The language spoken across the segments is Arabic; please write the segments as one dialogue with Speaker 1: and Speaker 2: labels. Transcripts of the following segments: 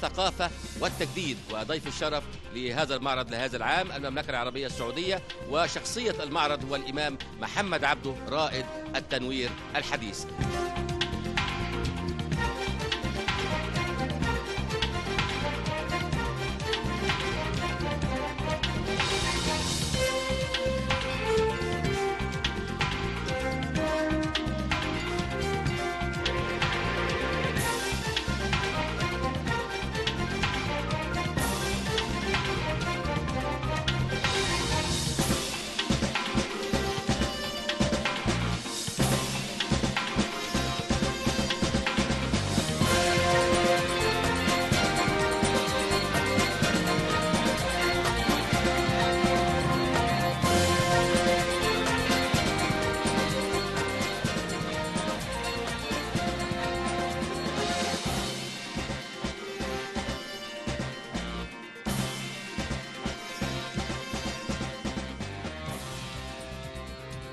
Speaker 1: الثقافة والتجديد. وضيف الشرف لهذا المعرض لهذا العام المملكة العربية السعودية، وشخصية المعرض هو الإمام محمد عبده رائد التنوير الحديث.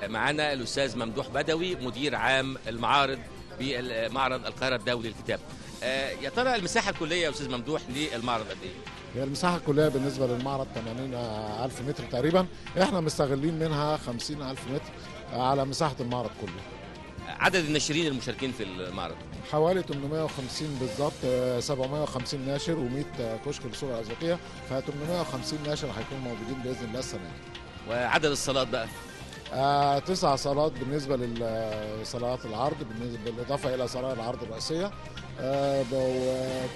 Speaker 1: معنا الأستاذ ممدوح بدوي مدير عام المعارض بمعرض القاهرة الدولي للكتاب. يا ترى المساحة الكلية يا أستاذ ممدوح للمعرض قد إيه؟
Speaker 2: هي المساحة الكلية بالنسبة للمعرض 80,000 متر تقريبا، احنا مستغلين منها 50,000 متر على مساحة المعرض كله.
Speaker 1: عدد الناشرين المشاركين في المعرض
Speaker 2: حوالي 850 بالظبط، 750 ناشر و100 كشك للصورة الأزيقية، ف 850 ناشر هيكونوا موجودين بإذن الله السنة دي.
Speaker 1: وعدد الصالات بقى؟
Speaker 2: 9 صالات بالنسبة لصالات العرض بالإضافة إلى صالات العرض الرئيسية،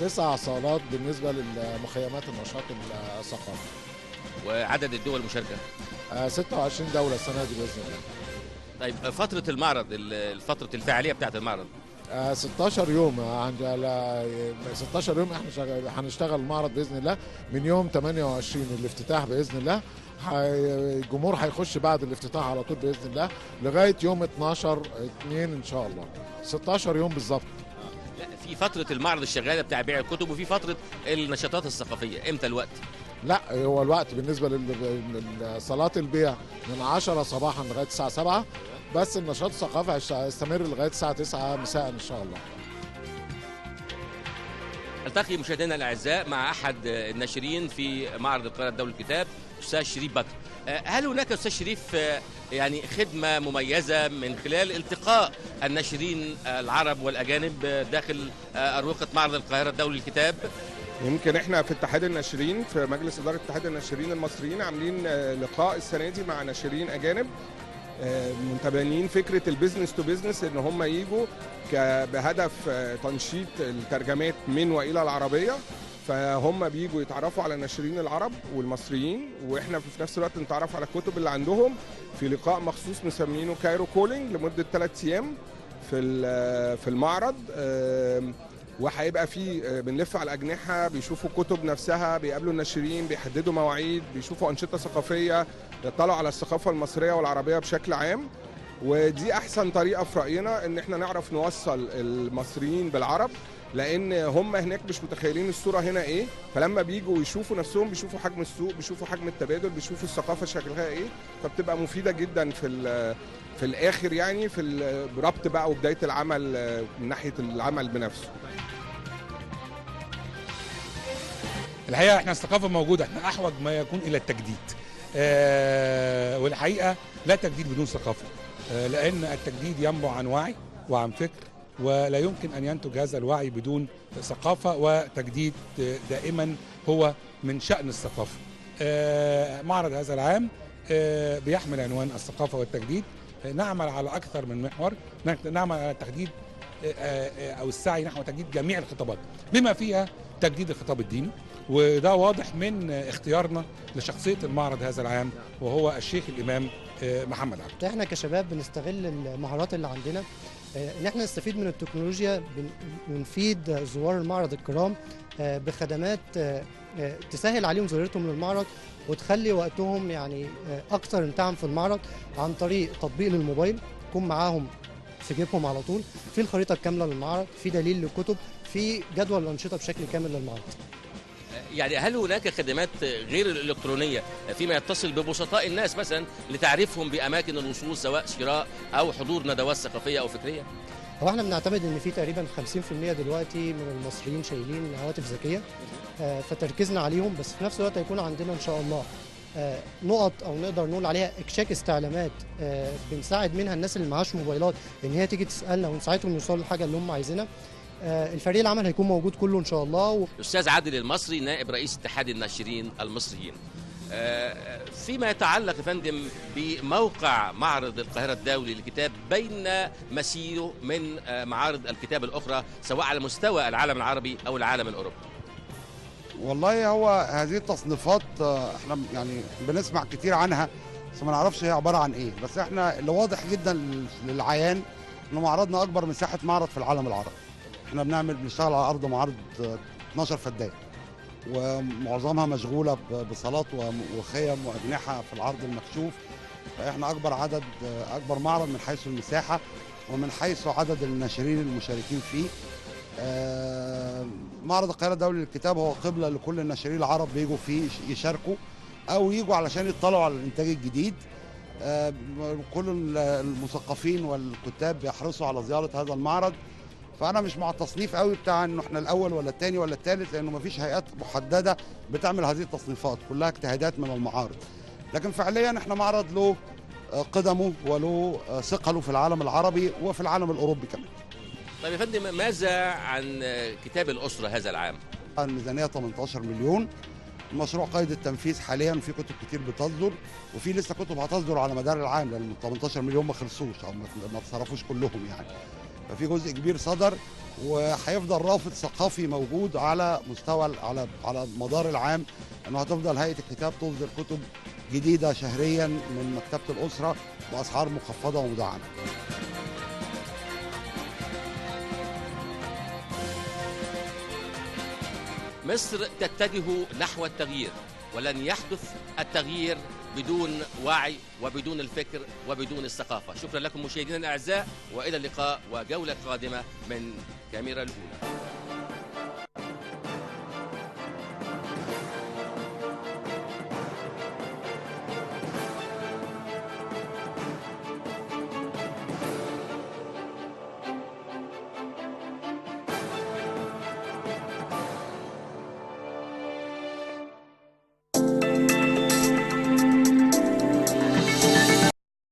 Speaker 2: و9 صالات بالنسبة للمخيمات النشاط الثقافي.
Speaker 1: وعدد الدول المشاركة؟
Speaker 2: 26 دولة السنة دي بإذن الله.
Speaker 1: طيب فترة المعرض، فترة الفعالية بتاعت المعرض؟
Speaker 2: 16 يوم. 16 يوم احنا هنشتغل المعرض بإذن الله من يوم 28 الافتتاح بإذن الله. الجمهور هيخش بعد الافتتاح على طول باذن الله لغايه يوم 12/2 ان شاء الله. 16 يوم بالظبط.
Speaker 1: لا، في فتره المعرض الشغاله بتاع بيع الكتب وفي فتره النشاطات الثقافيه، امتى الوقت؟
Speaker 2: لا، هو الوقت بالنسبه لصالات البيع من 10 صباحا لغايه الساعه 7، بس النشاط الثقافي هيستمر لغايه الساعه 9 مساء ان شاء الله.
Speaker 1: التقي مشاهدينا الاعزاء مع احد الناشرين في معرض القاهره الدولي للكتاب، استاذ شريف بكر. هل هناك استاذ شريف يعني خدمه مميزه من خلال التقاء الناشرين العرب والاجانب داخل اروقه معرض القاهره الدولي للكتاب؟
Speaker 3: يمكن احنا في اتحاد الناشرين في مجلس اداره اتحاد الناشرين المصريين عاملين لقاء السنه دي مع ناشرين اجانب متبنين فكره البيزنس تو بيزنس، ان هم يجوا بهدف تنشيط الترجمات من والى العربيه. فهم بيجوا يتعرفوا على الناشرين العرب والمصريين، واحنا في نفس الوقت نتعرف على الكتب اللي عندهم في لقاء مخصوص مسمينه كايرو كولينج لمده 3 ايام في المعرض. وهيبقى فيه بنلف على الاجنحه، بيشوفوا الكتب نفسها، بيقابلوا الناشرين، بيحددوا مواعيد، بيشوفوا انشطه ثقافيه، يطلعوا على الثقافه المصريه والعربيه بشكل عام. ودي احسن طريقه في راينا ان احنا نعرف نوصل المصريين بالعرب، لان هم هناك مش متخيلين الصوره هنا ايه، فلما بييجوا يشوفوا نفسهم بيشوفوا حجم السوق، بيشوفوا حجم التبادل، بيشوفوا الثقافه شكلها ايه، فبتبقى مفيده جدا في الاخر، يعني في الربط بقى وبدايه العمل من ناحيه العمل بنفسه.
Speaker 4: الحقيقه احنا الثقافه موجوده، احنا احوج ما يكون الى التجديد. والحقيقه لا تجديد بدون ثقافه، لان التجديد ينبع عن وعي وعن فكر، ولا يمكن ان ينتج هذا الوعي بدون ثقافه، وتجديد دائما هو من شأن الثقافه. معرض هذا العام بيحمل عنوان الثقافه والتجديد. نعمل على اكثر من محور، نعمل على تجديد او السعي نحو تجديد جميع الخطابات بما فيها تجديد الخطاب الديني، وده واضح من اختيارنا لشخصيه المعرض هذا العام وهو الشيخ الامام محمد عبده.
Speaker 5: احنا كشباب بنستغل المهارات اللي عندنا ان احنا نستفيد من التكنولوجيا، ونفيد زوار المعرض الكرام بخدمات تسهل عليهم زيارتهم للمعرض وتخلي وقتهم يعني اكثر امتاعا في المعرض، عن طريق تطبيق للموبايل يكون معاهم في جيبهم على طول، في الخريطه الكامله للمعرض، في دليل للكتب، في جدول الانشطه بشكل كامل للمعرض.
Speaker 1: يعني هل هناك خدمات غير الإلكترونية فيما يتصل ببسطاء الناس مثلا لتعريفهم بأماكن الوصول، سواء شراء أو حضور ندوات ثقافية أو فكرية؟
Speaker 5: هو احنا بنعتمد ان في تقريبا 50% دلوقتي من المصريين شايلين هواتف ذكيه، فتركيزنا عليهم، بس في نفس الوقت هيكون عندنا ان شاء الله نقط او نقدر نقول عليها اكشاك استعلامات بنساعد منها الناس اللي معاش موبايلات ان هي تيجي تسالنا ونساعدهم يوصلوا للحاجه اللي هم عايزينها. الفريق العمل هيكون موجود كله ان شاء الله.
Speaker 1: الاستاذ عادل المصري نائب رئيس اتحاد الناشرين المصريين، فيما يتعلق يا فندم بموقع معرض القاهرة الدولي للكتاب بين مسيره من معارض الكتاب الأخرى سواء على مستوى العالم العربي أو العالم الأوروبي.
Speaker 6: والله هو هذه التصنيفات احنا يعني بنسمع كتير عنها بس ما نعرفش هي عبارة عن ايه، بس احنا اللي واضح جدا للعيان انه معرضنا اكبر مساحة معرض في العالم العربي. احنا بنشتغل على ارض معرض 12 فدان، ومعظمها مشغولة بصالات وخيم وأجنحة في العرض المكشوف. فإحنا أكبر معرض من حيث المساحة ومن حيث عدد الناشرين المشاركين فيه. معرض القاهرة الدولي للكتاب هو قبلة لكل الناشرين العرب بيجوا فيه يشاركوا أو يجوا علشان يطلعوا على الإنتاج الجديد. كل المثقفين والكتاب بيحرصوا على زيارة هذا المعرض. فأنا مش مع التصنيف قوي بتاع إنه إحنا الأول ولا الثاني ولا الثالث، لأنه مفيش هيئات محددة بتعمل هذه التصنيفات، كلها اجتهادات من المعارض. لكن فعليا إحنا معرض له قدمه وله ثقله في العالم العربي وفي العالم الأوروبي كمان.
Speaker 1: طيب يا فندم، ماذا عن كتاب الأسرة هذا العام؟
Speaker 6: الميزانية 18 مليون، المشروع قيد التنفيذ حاليا، في كتب كتير بتصدر وفي لسه كتب هتصدر على مدار العام، لأن 18 مليون ما خلصوش أو ما اتصرفوش كلهم يعني. ففي جزء كبير صدر، وهيفضل رافد ثقافي موجود على مستوى على مدار العام، انه هتفضل هيئة الكتاب تصدر كتب جديدة شهريا من مكتبة الأسرة بأسعار مخفضة ومدعمة.
Speaker 1: مصر تتجه نحو التغيير، ولن يحدث التغيير بدون وعي وبدون الفكر وبدون الثقافة. شكرا لكم مشاهدينا الأعزاء، وإلى اللقاء وجولة قادمة من كاميرا الأولى.